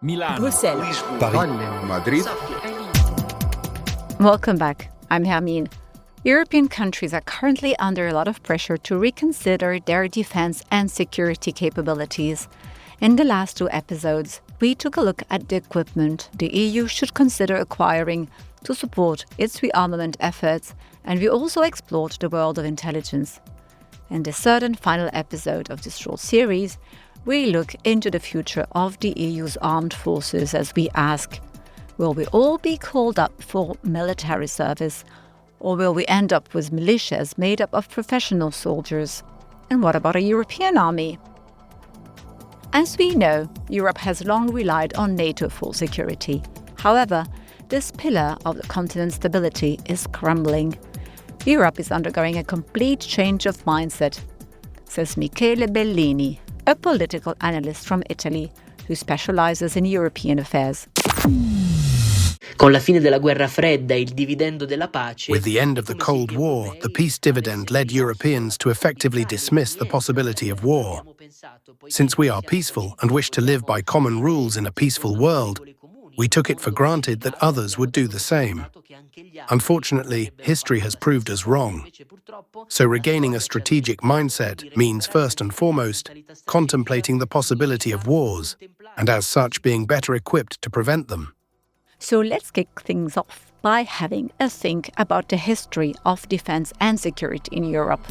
Bruxelles, Paris, Madrid. Welcome back. I'm Hermine. European countries are currently under a lot of pressure to reconsider their defense and security capabilities. In the last two episodes, we took a look at the equipment the EU should consider acquiring to support its rearmament efforts, and we also explored the world of intelligence. In the third and final episode of this short series, we look into the future of the EU's armed forces as we ask, will we all be called up for military service, or will we end up with militias made up of professional soldiers? And what about a European army? As we know, Europe has long relied on NATO for security. However, this pillar of the continent's stability is crumbling. Europe is undergoing a complete change of mindset, says Michele Bellini, a political analyst from Italy who specializes in European affairs. Con la fine della guerra fredda e il dividendo della pace. With the end of the Cold War, the peace dividend led Europeans to effectively dismiss the possibility of war. Since we are peaceful and wish to live by common rules in a peaceful world, we took it for granted that others would do the same. Unfortunately, history has proved us wrong. So regaining a strategic mindset means first and foremost contemplating the possibility of wars, and as such being better equipped to prevent them. So let's kick things off by having a think about the history of defense and security in Europe.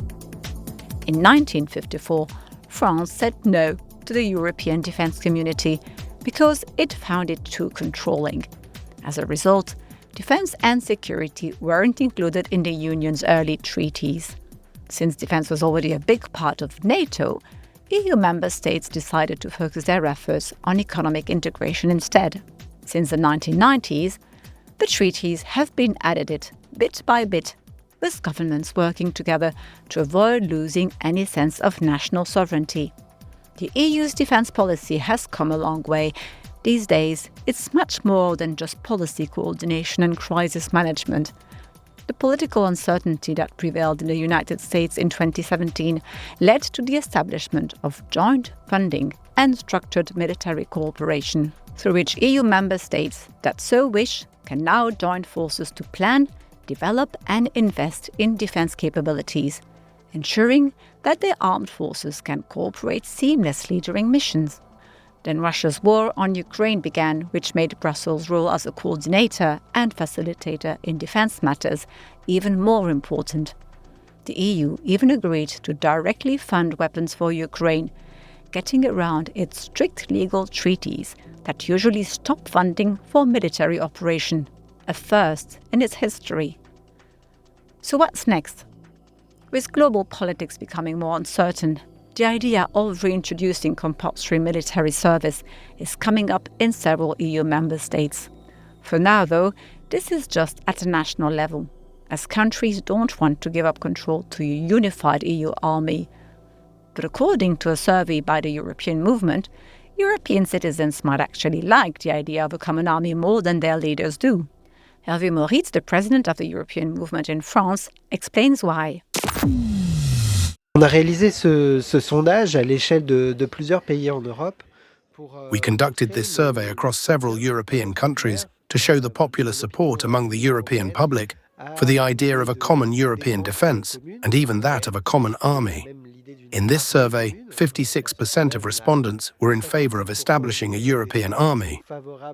In 1954, France said no to the European defense community because it found it too controlling. As a result, defense and security weren't included in the Union's early treaties. Since defense was already a big part of NATO, EU member states decided to focus their efforts on economic integration instead. Since the 1990s, the treaties have been added bit by bit, with governments working together to avoid losing any sense of national sovereignty. The EU's defense policy has come a long way. These days, it's much more than just policy coordination and crisis management. The political uncertainty that prevailed in the United States in 2017 led to the establishment of joint funding and structured military cooperation, through which EU member states that so wish can now join forces to plan, develop and invest in defense capabilities, ensuring that their armed forces can cooperate seamlessly during missions. Then Russia's war on Ukraine began, which made Brussels' role as a coordinator and facilitator in defense matters even more important. The EU even agreed to directly fund weapons for Ukraine, getting around its strict legal treaties that usually stop funding for military operation, a first in its history. So what's next? With global politics becoming more uncertain, the idea of reintroducing compulsory military service is coming up in several EU member states. For now, though, this is just at a national level, as countries don't want to give up control to a unified EU army. But according to a survey by the European Movement, European citizens might actually like the idea of a common army more than their leaders do. Hervé Moritz, the president of the European Movement in France, explains why. On a réalisé ce sondage à l'échelle de plusieurs pays en Europe. We conducted this survey across several European countries to show the popular support among the European public for the idea of a common European defence, and even that of a common army. In this survey, 56% of respondents were in favour of establishing a European army.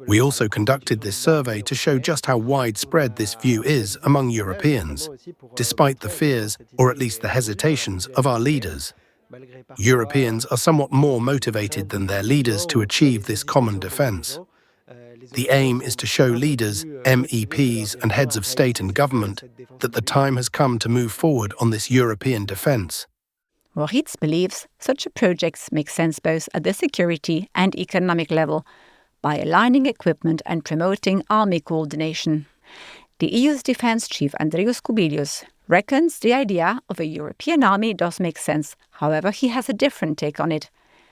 We also conducted this survey to show just how widespread this view is among Europeans, despite the fears, or at least the hesitations, of our leaders. Europeans are somewhat more motivated than their leaders to achieve this common defence. The aim is to show leaders, MEPs and heads of state and government that the time has come to move forward on this European defence. Moritz believes such a project makes sense both at the security and economic level by aligning equipment and promoting army coordination. The EU's defense chief, Andrius Kubilius, reckons the idea of a European army does make sense. However, he has a different take on it.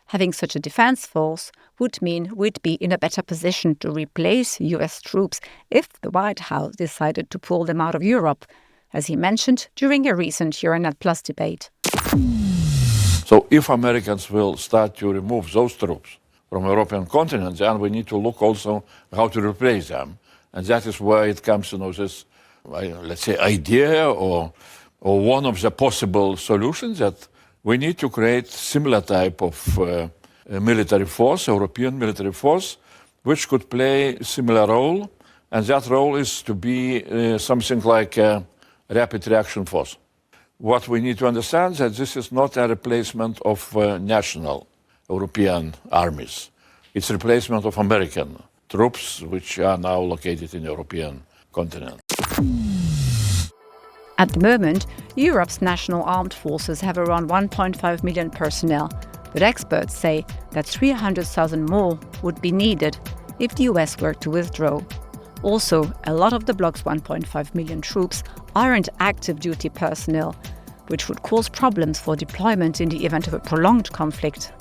Having such a defense force would mean we'd be in a better position to replace US troops if the White House decided to pull them out of Europe, as he mentioned during a recent Euranet Plus debate. So if Americans will start to remove those troops, from European continent, then we need to look also how to replace them. And that is where it comes to this, let's say, idea or one of the possible solutions that we need to create similar type of military force, European military force, which could play a similar role. And that role is to be something like a rapid reaction force. What we need to understand is that this is not a replacement of national European armies. It's a replacement of American troops, which are now located in the European continent. At the moment, Europe's national armed forces have around 1.5 million personnel, but experts say that 300,000 more would be needed if the US were to withdraw. Also, a lot of the bloc's 1.5 million troops aren't active duty personnel, which would cause problems for deployment in the event of a prolonged conflict.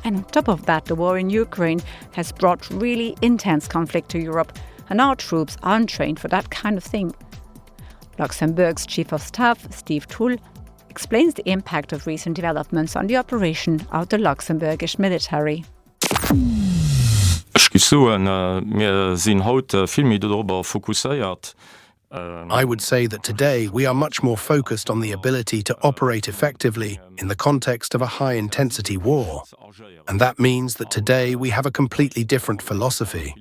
And on top of that, the war in Ukraine has brought really intense conflict to Europe, and our troops aren't trained for that kind of thing. Luxembourg's Chief of Staff, Steve Tull, explains the impact of recent developments on the operation of the Luxembourgish military. I would say that today we are much more focused on the ability to operate effectively in the context of a high-intensity war. And that means that today we have a completely different philosophy,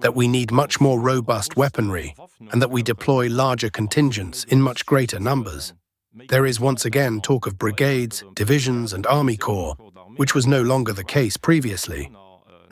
that we need much more robust weaponry, and that we deploy larger contingents in much greater numbers. There is once again talk of brigades, divisions, and army corps, which was no longer the case previously.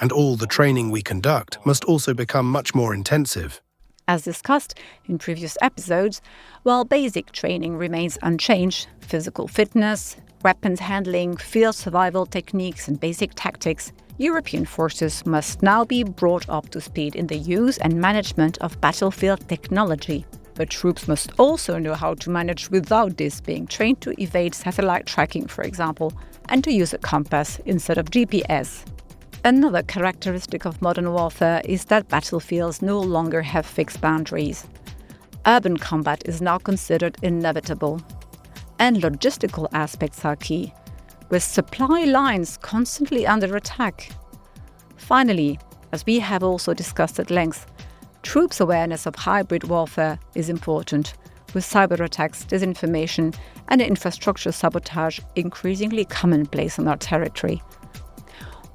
And all the training we conduct must also become much more intensive. As discussed in previous episodes, while basic training remains unchanged, physical fitness, weapons handling, field survival techniques, and basic tactics, European forces must now be brought up to speed in the use and management of battlefield technology. But troops must also know how to manage without this, being trained to evade satellite tracking, for example, and to use a compass instead of GPS. Another characteristic of modern warfare is that battlefields no longer have fixed boundaries. Urban combat is now considered inevitable. And logistical aspects are key, with supply lines constantly under attack. Finally, as we have also discussed at length, troops' awareness of hybrid warfare is important, with cyber attacks, disinformation, and infrastructure sabotage increasingly commonplace on our territory.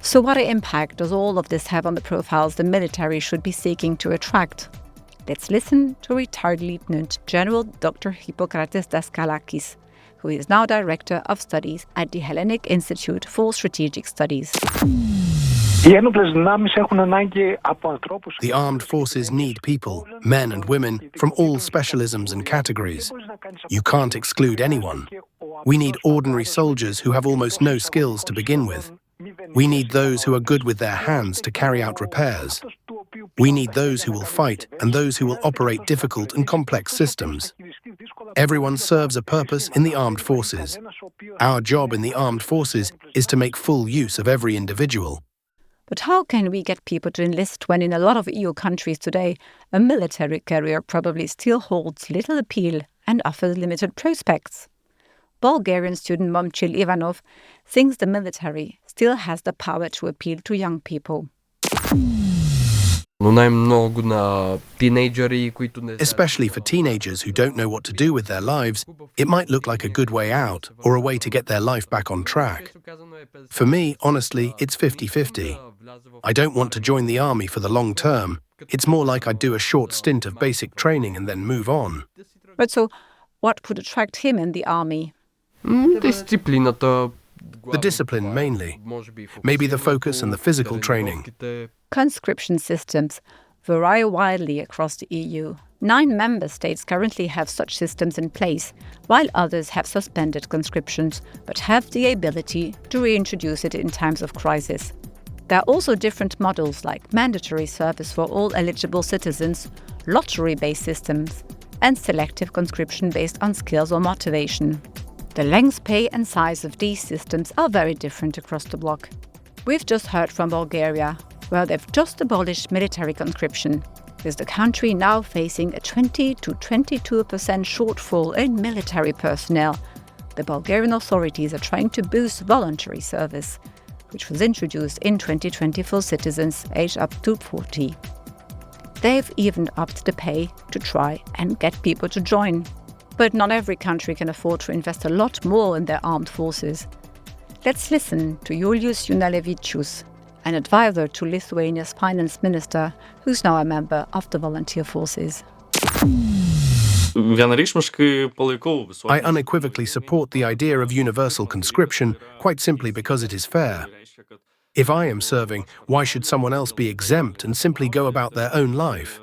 So what impact does all of this have on the profiles the military should be seeking to attract? Let's listen to retired Lieutenant General Dr. Hippokrates Daskalakis, who is now Director of Studies at the Hellenic Institute for Strategic Studies. The armed forces need people, men and women, from all specialisms and categories. You can't exclude anyone. We need ordinary soldiers who have almost no skills to begin with. We need those who are good with their hands to carry out repairs. We need those who will fight and those who will operate difficult and complex systems. Everyone serves a purpose in the armed forces. Our job in the armed forces is to make full use of every individual. But how can we get people to enlist when in a lot of EU countries today, a military career probably still holds little appeal and offers limited prospects? Bulgarian student Momchil Ivanov thinks the military still has the power to appeal to young people. Especially for teenagers who don't know what to do with their lives, it might look like a good way out or a way to get their life back on track. For me, honestly, it's 50-50. I don't want to join the army for the long term. It's more like I'd do a short stint of basic training and then move on. But so, what could attract him in the army? The discipline mainly. Maybe the focus and the physical training. Conscription systems vary widely across the EU. 9 member states currently have such systems in place, while others have suspended conscriptions, but have the ability to reintroduce it in times of crisis. There are also different models like mandatory service for all eligible citizens, lottery-based systems, and selective conscription based on skills or motivation. The length, pay and size of these systems are very different across the bloc. We've just heard from Bulgaria, where they've just abolished military conscription, with the country now facing a 20 to 22% shortfall in military personnel. The Bulgarian authorities are trying to boost voluntary service, which was introduced in 2020 for citizens aged up to 40. They've even upped the pay to try and get people to join. But not every country can afford to invest a lot more in their armed forces. Let's listen to Julius Junalevicius, an advisor to Lithuania's finance minister, who's now a member of the volunteer forces. I unequivocally support the idea of universal conscription, quite simply because it is fair. If I am serving, why should someone else be exempt and simply go about their own life?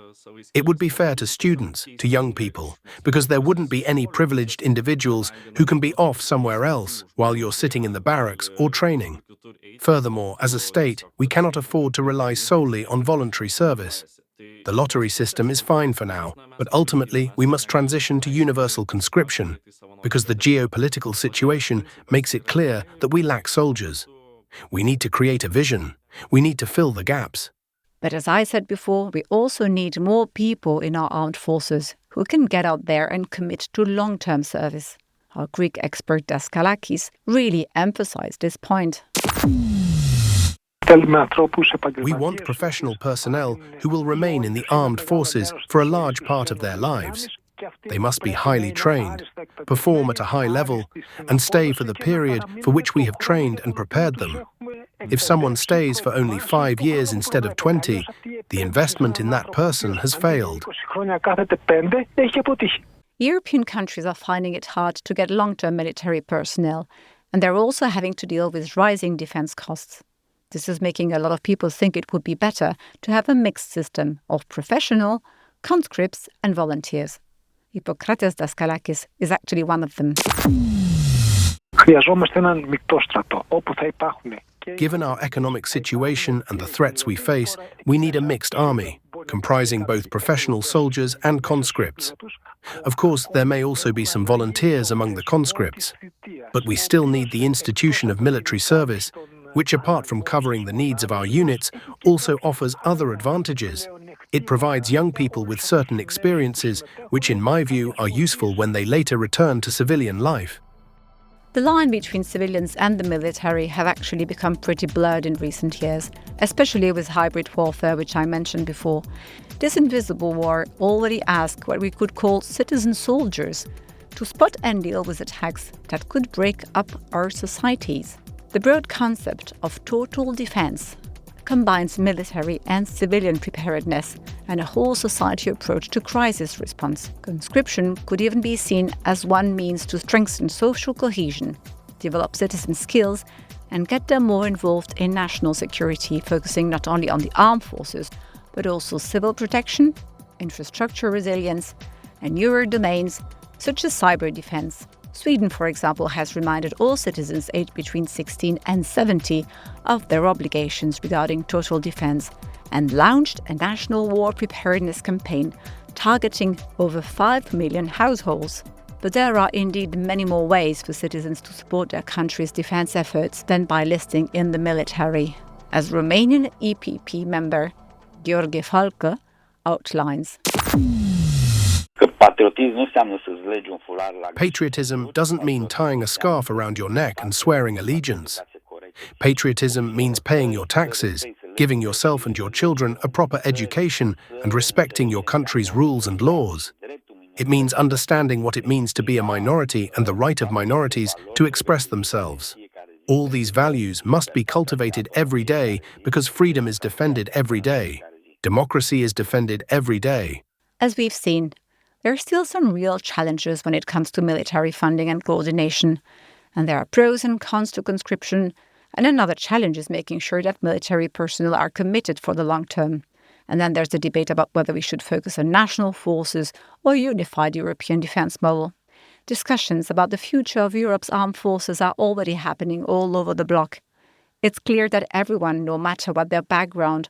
It would be fair to students, to young people, because there wouldn't be any privileged individuals who can be off somewhere else while you're sitting in the barracks or training. Furthermore, as a state, we cannot afford to rely solely on voluntary service. The lottery system is fine for now, but ultimately we must transition to universal conscription, because the geopolitical situation makes it clear that we lack soldiers. We need to create a vision. We need to fill the gaps. But as I said before, we also need more people in our armed forces who can get out there and commit to long-term service. Our Greek expert Daskalakis really emphasized this point. We want professional personnel who will remain in the armed forces for a large part of their lives. They must be highly trained, perform at a high level, and stay for the period for which we have trained and prepared them. If someone stays for only 5 years instead of 20, the investment in that person has failed. European countries are finding it hard to get long-term military personnel, and they're also having to deal with rising defense costs. This is making a lot of people think it would be better to have a mixed system of professional, conscripts and volunteers. Hippokrates Daskalakis is actually one of them. Given our economic situation and the threats we face, we need a mixed army, comprising both professional soldiers and conscripts. Of course, there may also be some volunteers among the conscripts, but we still need the institution of military service, which, apart from covering the needs of our units, also offers other advantages. It provides young people with certain experiences, which in my view are useful when they later return to civilian life. The line between civilians and the military have actually become pretty blurred in recent years, especially with hybrid warfare, which I mentioned before. This invisible war already asks what we could call citizen soldiers to spot and deal with attacks that could break up our societies. The broad concept of total defense combines military and civilian preparedness and a whole society approach to crisis response. Conscription could even be seen as one means to strengthen social cohesion, develop citizen skills, and get them more involved in national security, focusing not only on the armed forces, but also civil protection, infrastructure resilience, and newer domains such as cyber defense. Sweden, for example, has reminded all citizens aged between 16 and 70 of their obligations regarding total defense and launched a national war preparedness campaign targeting over 5 million households. But there are indeed many more ways for citizens to support their country's defense efforts than by enlisting in the military, as Romanian EPP member Gheorghe Falcă outlines. Patriotism doesn't mean tying a scarf around your neck and swearing allegiance. Patriotism means paying your taxes, giving yourself and your children a proper education, and respecting your country's rules and laws. It means understanding what it means to be a minority and the right of minorities to express themselves. All these values must be cultivated every day because freedom is defended every day. Democracy is defended every day. As we've seen, there are still some real challenges when it comes to military funding and coordination, and there are pros and cons to conscription, and another challenge is making sure that military personnel are committed for the long term. And then there's the debate about whether we should focus on national forces or unified European defense model. Discussions about the future of Europe's armed forces are already happening all over the bloc. It's clear that everyone, no matter what their background,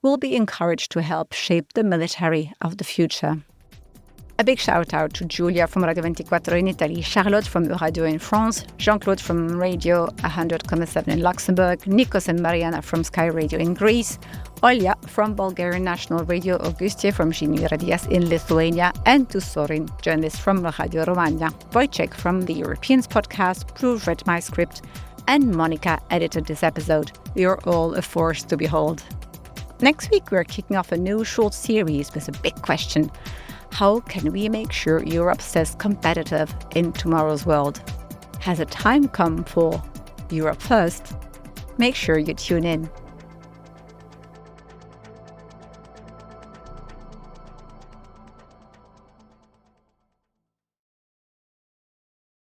will be encouraged to help shape the military of the future. A big shout out to Giulia from Radio 24 in Italy, Charlotte from Euranet in France, Jean-Claude from Radio 100.7 in Luxembourg, Nikos and Mariana from Sky Radio in Greece, Olya from Bulgarian National Radio, Augustie from Žinių Radijas in Lithuania, and to Sorin, journalist from Radio Romagna. Wojciech from the Europeans podcast proofread my script. and Monica edited this episode. You're all a force to behold. Next week, we're kicking off a new short series with a big question. How can we make sure Europe stays competitive in tomorrow's world? Has a time come for Europe First? Make sure you tune in.